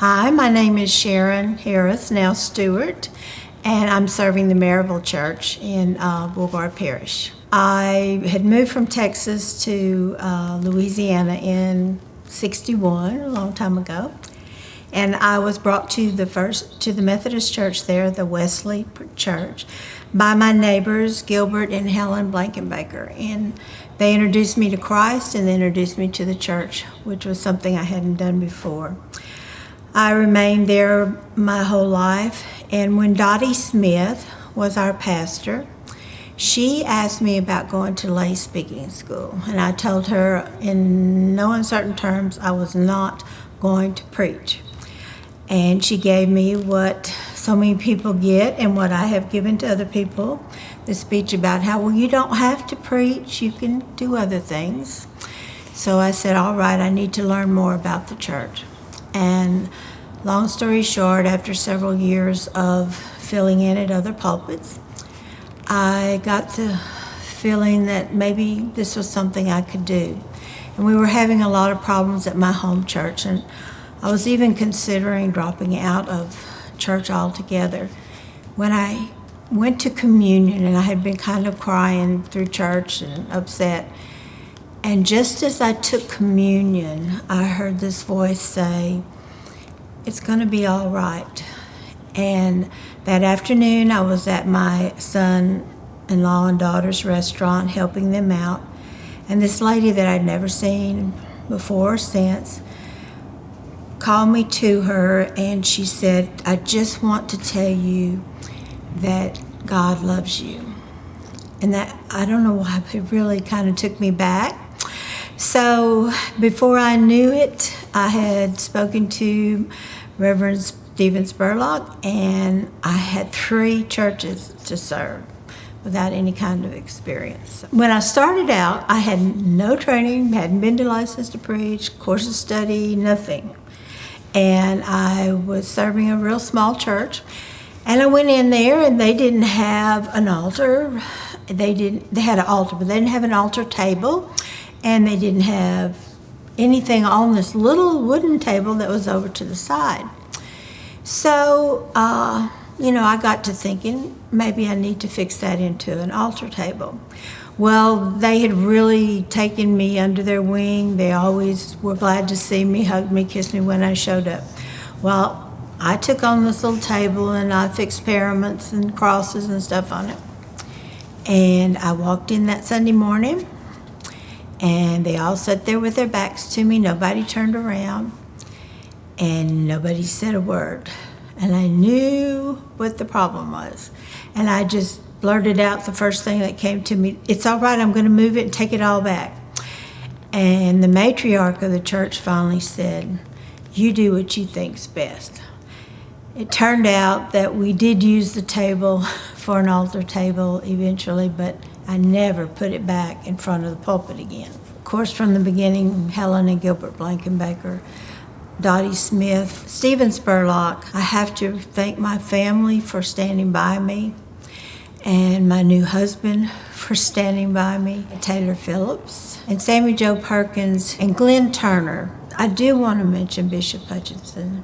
Hi, my name is Sharon Harris, now Stewart, and I'm serving the Maryville Church in Boulevard Parish. I had moved from Texas to Louisiana in '61, a long time ago, and I was brought to the Methodist Church there, the Wesley Church, by my neighbors Gilbert and Helen Blankenbaker, and they introduced me to Christ and they introduced me to the church, which was something I hadn't done before. I remained there my whole life, and when Dottie Smith was our pastor, she asked me about going to lay speaking school, and I told her in no uncertain terms I was not going to preach. And she gave me what so many people get and what I have given to other people, the speech about how, well, you don't have to preach, you can do other things. So I said, all right, I need to learn more about the church. And long story short, after several years of filling in at other pulpits, I got the feeling that maybe this was something I could do. And we were having a lot of problems at my home church, and I was even considering dropping out of church altogether. When I went to communion, and I had been kind of crying through church and upset, and just as I took communion, I heard this voice say, "It's going to be all right." And that afternoon, I was at my son-in-law and daughter's restaurant helping them out. And this lady that I'd never seen before or since called me to her, and she said, "I just want to tell you that God loves you." And that, I don't know why, but it really kind of took me back. So before I knew it, I had spoken to Reverend Stephen Spurlock, and I had 3 churches to serve without any kind of experience. When I started out, I had no training, hadn't been licensed to preach, course of study, nothing. And I was serving a real small church. And I went in there, and they didn't have an altar. They had an altar, but they didn't have an altar table. And they didn't have anything on this little wooden table that was over to the side. So, I got to thinking, maybe I need to fix that into an altar table. Well, they had really taken me under their wing. They always were glad to see me, hugged me, kissed me when I showed up. Well, I took on this little table, and I fixed paraments and crosses and stuff on it. And I walked in that Sunday morning, and they all sat there with their backs to me. Nobody turned around, and nobody said a word. And I knew what the problem was. And I just blurted out the first thing that came to me, "It's all right, I'm going to move it and take it all back." And the matriarch of the church finally said, "You do what you think's best." It turned out that we did use the table for an altar table eventually, but I never put it back in front of the pulpit again. Of course, from the beginning, Helen and Gilbert Blankenbaker, Dottie Smith, Stephen Spurlock, I have to thank my family for standing by me, and my new husband for standing by me, Taylor Phillips, and Sammy Jo Perkins, and Glenn Turner. I do want to mention Bishop Hutchinson.